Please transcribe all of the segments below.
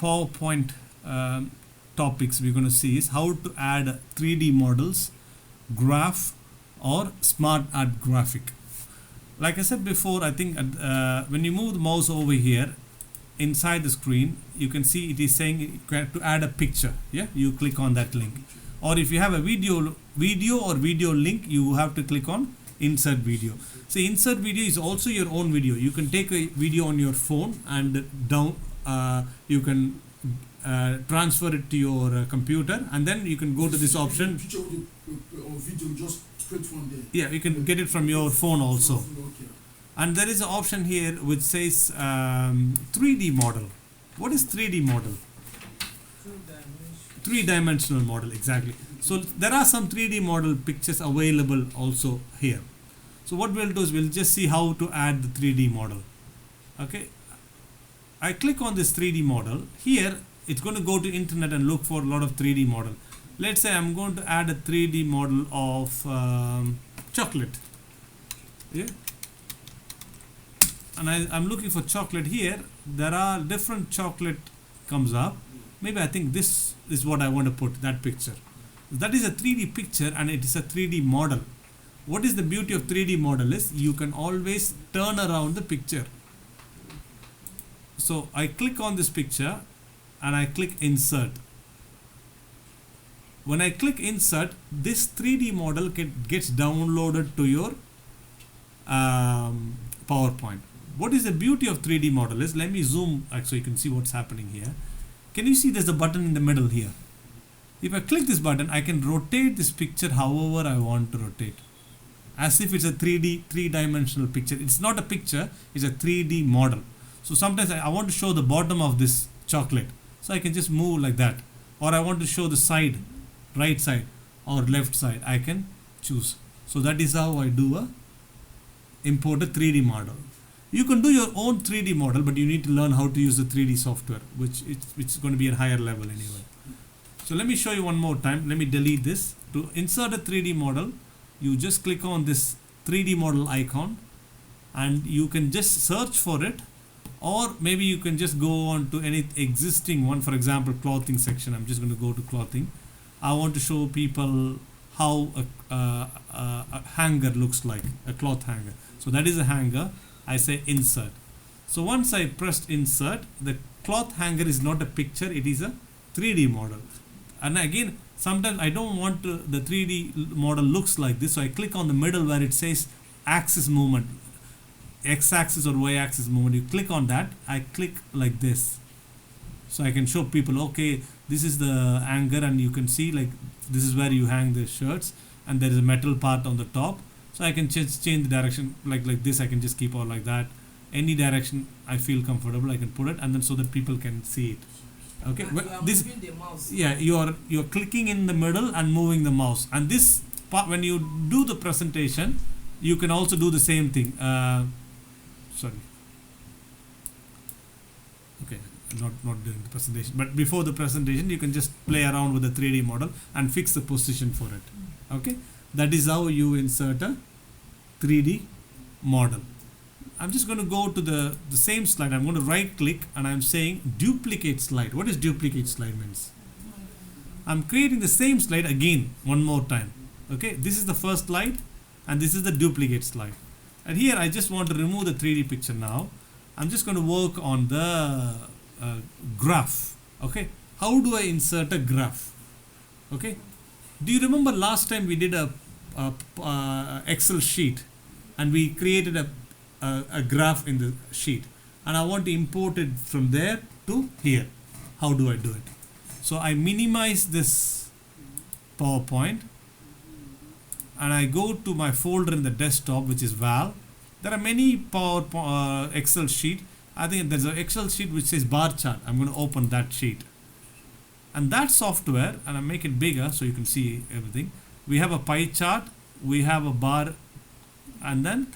PowerPoint topics we're going to see is how to add 3D models, graph, or smart art graphic. Like I said before, I think when you move the mouse over here, inside the screen, you can see it is saying to add a picture. Yeah, you click on that link. Or if you have a video or video link, you have to click on insert video. So insert video is also your own video. You can take a video on your phone and you can transfer it to your computer, and then you can go to this option. Or video just straight from there. Yeah, you can get it from your phone also. Okay. And there is an option here which says 3D model. What is 3D model? Three-dimensional model, exactly. So there are some 3D model pictures available also here. So what we'll do is we'll just see how to add the 3D model. Okay, I click on this 3D model. Here it's going to go to internet and look for a lot of 3D model. Let's say I'm going to add a 3D model of chocolate. Yeah, and I'm looking for chocolate here. There are different chocolate comes up. Maybe I think this is what I want to put, that picture. That is a 3D picture and it is a 3D model. What is the beauty of 3D model is you can always turn around the picture. So I click on this picture and I click insert. When I click insert, this 3D model gets downloaded to your PowerPoint. What is the beauty of 3D model is, let me zoom so you can see what's happening here. Can you see there's a button in the middle here? If I click this button, I can rotate this picture however I want to rotate, as if it's a 3D-dimensional picture. It's not a picture, it's a 3D model. So sometimes I want to show the bottom of this chocolate, so I can just move like that. Or I want to show the side, right side or left side, I can choose. So that is how I do import a 3D model. You can do your own 3D model, but you need to learn how to use the 3D software, which is going to be a higher level anyway. So let me show you one more time. Let me delete this. To insert a 3D model, you just click on this 3D model icon and you can just search for it, or maybe you can just go on to any existing one. For example, clothing section. I'm just going to go to clothing. I want to show people how a hanger looks like, a cloth hanger. So that is a hanger. I say insert. So once I pressed insert, the cloth hanger is not a picture, it is a 3D model. And again, sometimes I don't want the 3D model looks like this, so I click on the middle where it says axis movement, x-axis or y-axis movement. You click on that, I click like this, so I can show people, okay, this is the hanger, and you can see like this is where you hang the shirts, and there is a metal part on the top. So I can change the direction like this. I can just keep on like that. Any direction I feel comfortable, I can put it, and then so that people can see it. Okay, this, moving the mouse. yeah, you're clicking in the middle and moving the mouse. And this part, when you do the presentation, you can also do the same thing. Sorry. Okay, not doing the presentation, but before the presentation, you can just play around with the 3D model and fix the position for it. Okay. That is how you insert a 3D model. I'm just going to go to the same slide. I'm going to right click and I'm saying duplicate slide. What is duplicate slide means? I'm creating the same slide again one more time. Okay, this is the first slide and this is the duplicate slide. And here I just want to remove the 3D picture now. I'm just going to work on the graph. Okay, how do I insert a graph? Okay, do you remember last time we did a Excel sheet and we created a graph in the sheet, and I want to import it from there to here? How do I do it? So I minimize this PowerPoint and I go to my folder in the desktop, which is Val. There are many Excel sheet. I think there's an Excel sheet which says bar chart. I'm going to open that sheet. And that software, and I make it bigger so you can see everything. We have a pie chart, we have a bar, and then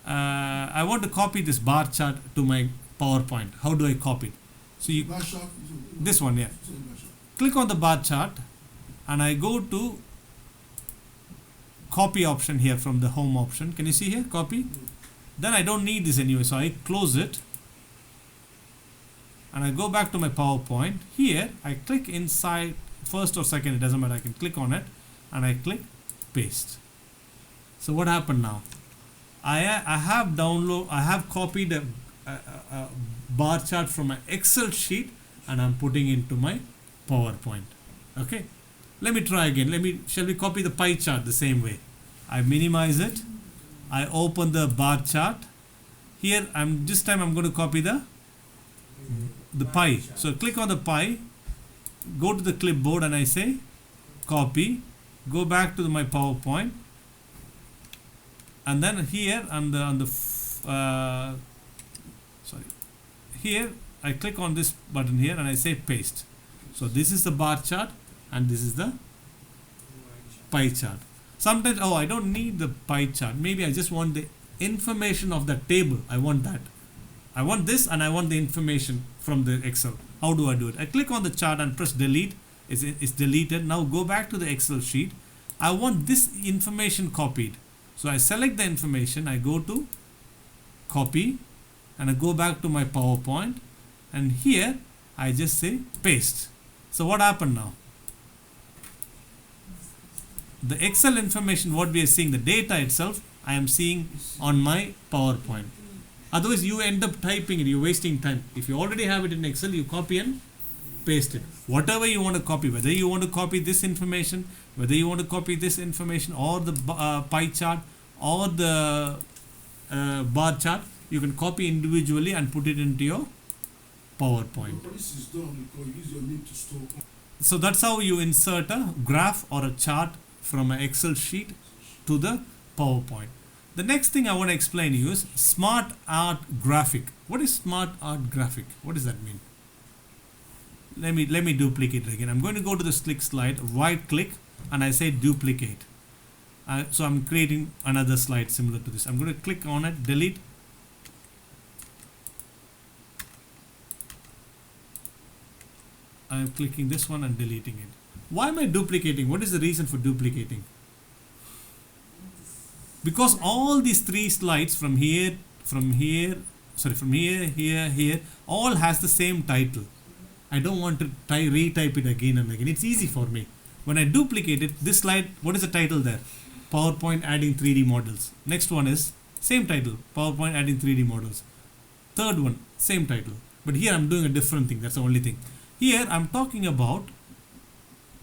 I want to copy this bar chart to my PowerPoint. How do I copy it? So you, this one, yeah. Click on the bar chart, and I go to copy option here from the home option. Can you see here, copy? Then I don't need this anyway, so I close it. and I go back to my PowerPoint. Here I click inside first or second, it doesn't matter. I can click on it and I click paste. So what happened now? I have copied a bar chart from my Excel sheet and I'm putting into my PowerPoint. Okay, let me try again. Shall we copy the pie chart the same way? I minimize it. I open the bar chart. Here this time I'm going to copy the pie. So click on the pie, go to the clipboard and I say copy, go back to my PowerPoint, and then here here I click on this button here and I say paste. So this is the bar chart and this is the pie chart. Sometimes, I don't need the pie chart. Maybe I just want the information of the table. I want that. I want this and I want the information from the Excel. How do I do it? I click on the chart and press delete. It's deleted. Now go back to the Excel sheet. I want this information copied. So I select the information. I go to copy and I go back to my PowerPoint. And here I just say paste. So what happened now? The Excel information, what we are seeing, the data itself, I am seeing on my PowerPoint. Otherwise, you end up typing it, you're wasting time. If you already have it in Excel, you copy and paste it. Whatever you want to copy, whether you want to copy this information, whether you want to copy this information or the pie chart or the bar chart, you can copy individually and put it into your PowerPoint. But this is done because you use your name to store. So that's how you insert a graph or a chart from an Excel sheet to the PowerPoint. The next thing I want to explain to you is smart art graphic. What is smart art graphic? What does that mean? Let me duplicate it again. I'm going to go to the slick slide, right click, and I say duplicate. So I'm creating another slide similar to this. I'm going to click on it, delete. I'm clicking this one and deleting it. Why am I duplicating? What is the reason for duplicating? Because all these three slides from here, here, all has the same title. I don't want to retype it again and again. It's easy for me. When I duplicate it, this slide, what is the title there? PowerPoint adding 3D models. Next one is same title, PowerPoint adding 3D models. Third one, same title. But here I'm doing a different thing. That's the only thing. Here I'm talking about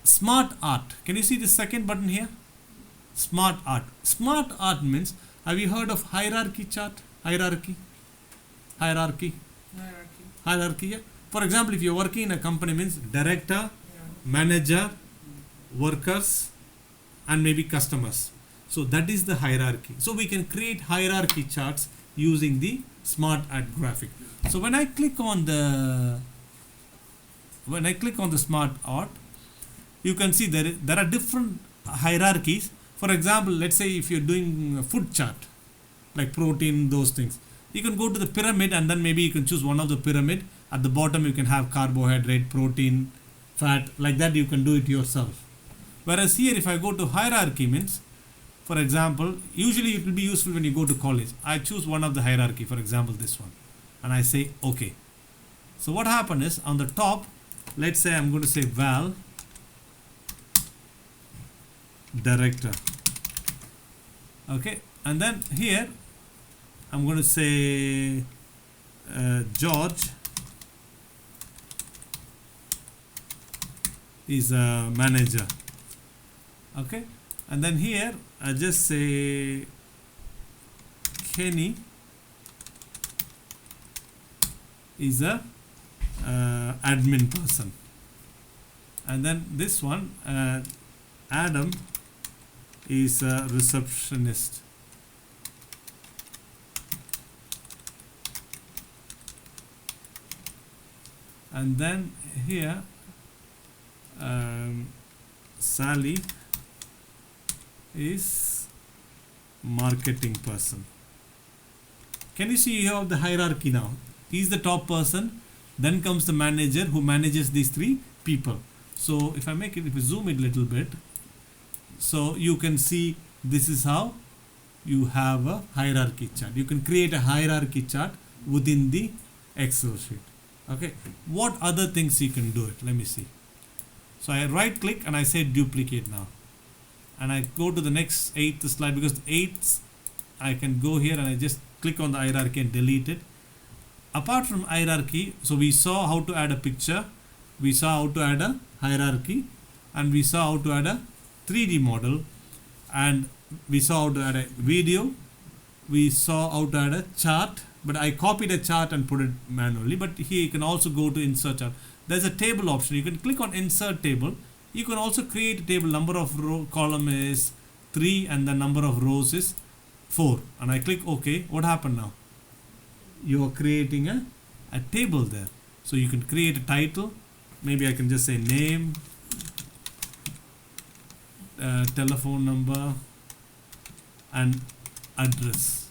smart art. Can you see the second button here? Smart art. Smart art means, have you heard of hierarchy chart? Hierarchy. Yeah. For example, if you're working in a company, means director, manager, workers, and maybe customers. So that is the hierarchy. So we can create hierarchy charts using the smart art graphic. So when I click on the smart art, you can see there are different hierarchies. For example, let's say if you're doing a food chart, like protein, those things, you can go to the pyramid and then maybe you can choose one of the pyramid. At the bottom you can have carbohydrate, protein, fat, like that you can do it yourself. Whereas here if I go to hierarchy means, for example, usually it will be useful when you go to college. I choose one of the hierarchy, for example this one, and I say OK. So what happened is on the top, let's say I'm going to say Val director. Okay, and then here I'm going to say George is a manager. Okay, and then here I just say Kenny is a admin person, and then this one Adam is a receptionist. And then here Sally is marketing person. Can you see you have the hierarchy now? He is the top person, then comes the manager who manages these three people. So if we zoom it a little bit, so you can see this is how you have a hierarchy chart. You can create a hierarchy chart within the Excel sheet. Okay, what other things you can do it? Let me see. So I right click and I say duplicate now, and I go to the next 8th slide, because the 8th I can go here and I just click on the hierarchy and delete it. Apart from hierarchy, so we saw how to add a picture, we saw how to add a hierarchy, and we saw how to add a 3D model, and we saw how to add a video, we saw how to add a chart, but I copied a chart and put it manually. But here you can also go to insert chart. There's a table option. You can click on insert table. You can also create a table. Number of row column is 3 and the number of rows is 4, and I click OK. What happened now? You are creating a table there. So you can create a title. Maybe I can just say name, telephone number, and address.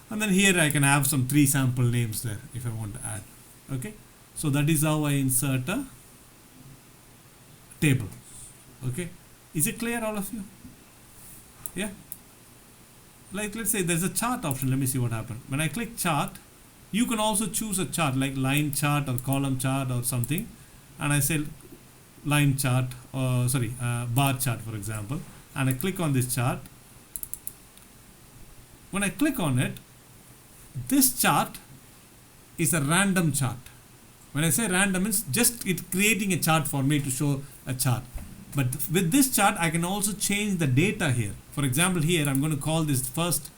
And then here I can have some 3 sample names there if I want to add. Okay, so that is how I insert a table. Okay, is it clear, all of you? Yeah. Like, let's say there's a chart option. Let me see what happened. When I click chart, you can also choose a chart like line chart or column chart or something, and I say line chart, or bar chart, for example, and I click on this chart. When I click on it, this chart is a random chart. When I say random, it's just it creating a chart for me to show a chart. But with this chart, I can also change the data here. For example, here I'm going to call this first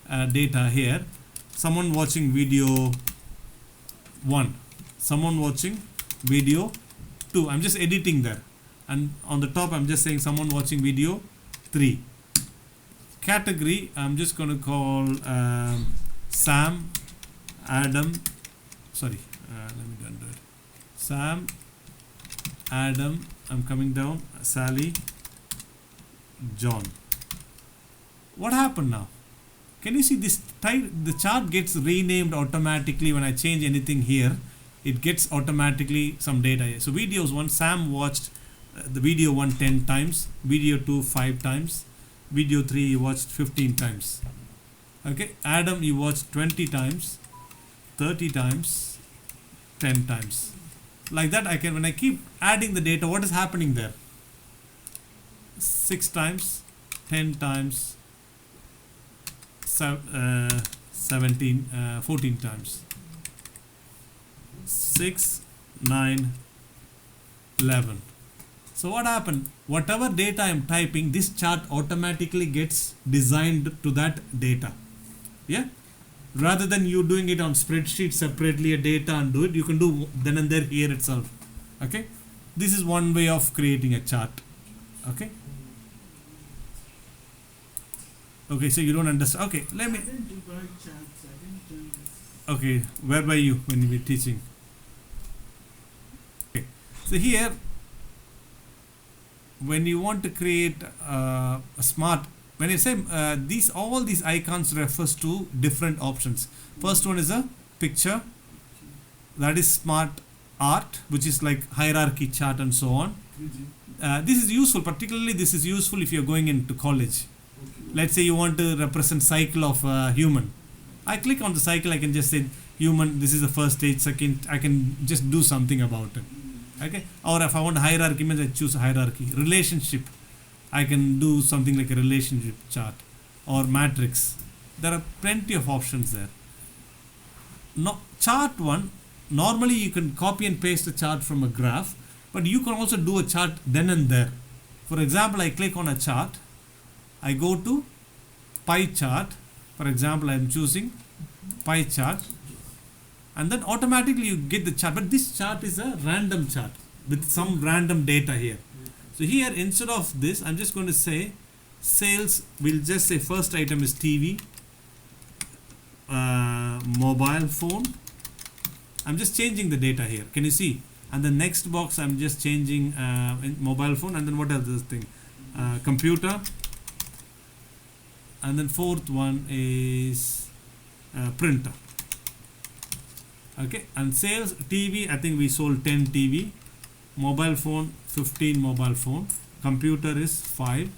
data here, someone watching video 1, someone watching video 2. I'm just editing there, and on the top I'm just saying someone watching video 3. Category, I'm just going to call Sam, Adam, let me undo it. Sam, Adam, I'm coming down, Sally, John. What happened now? Can you see this the chart gets renamed automatically when I change anything here. It gets automatically some data here. So videos 1, Sam watched the video 1 10 times, video 2 5 times, video 3 he watched 15 times. Okay, Adam he watched 20 times, 30 times, 10 times. Like that I can, when I keep adding the data, what is happening there? 6 times, 10 times, 14 times, 6, 9, 11. So what happened? Whatever data I am typing, this chart automatically gets designed to that data. Yeah, rather than you doing it on spreadsheet separately a data and do it, you can do then and there here itself. Okay, this is one way of creating a chart. Okay, so you don't understand. Okay, let me. Okay, where were you when you were teaching? Okay, so here when you want to create a smart, when I say all these icons refers to different options. First one is a picture, that is smart art, which is like hierarchy chart and so on. This is useful, particularly this is useful if you're going into college. Let's say you want to represent cycle of a human. I click on the cycle, I can just say human, this is the first stage, second, I can just do something about it. Okay, or if I want hierarchy, means I choose hierarchy. Relationship, I can do something like a relationship chart, or matrix. There are plenty of options there. No, chart 1, normally you can copy and paste a chart from a graph, but you can also do a chart then and there. For example, I click on a chart, I go to pie chart. For example, I am choosing pie chart, and then automatically you get the chart. But this chart is a random chart with some random data here. So here, instead of this, I'm just going to say sales. We'll just say first item is TV, mobile phone. I'm just changing the data here. Can you see? And the next box, I'm just changing mobile phone. And then what else is this thing? Computer. And then fourth one is printer. Okay, and sales TV, I think we sold 10 TV, mobile phone 15 mobile phone, computer is 5,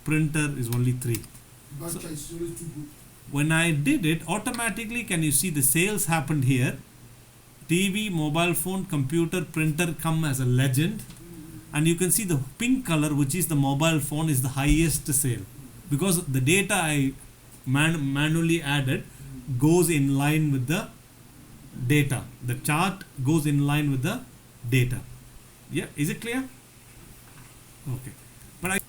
printer is only 3. So when I did it, automatically, can you see the sales happened here, TV, mobile phone, computer, printer come as a legend, and you can see the pink color, which is the mobile phone, is the highest sale because the data I manually added goes in line with the data. The chart goes in line with the data. Yeah, is it clear? Okay. But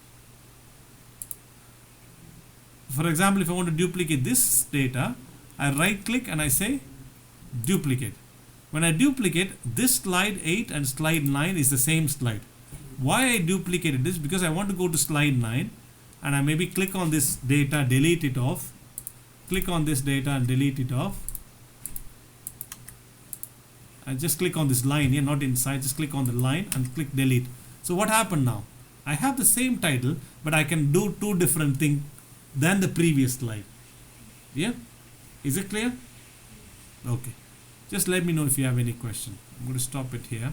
for example, if I want to duplicate this data, I right click and I say duplicate. When I duplicate, this slide 8 and slide 9 is the same slide. Why I duplicated this? Because I want to go to slide 9 and I maybe click on this data, delete it off. Click on this data and delete it off. I just click on this line here, not inside, just click on the line and click delete. So what happened now? I have the same title, but I can do two different things than the previous slide. Yeah? Is it clear? Okay. Just let me know if you have any question. I'm going to stop it here.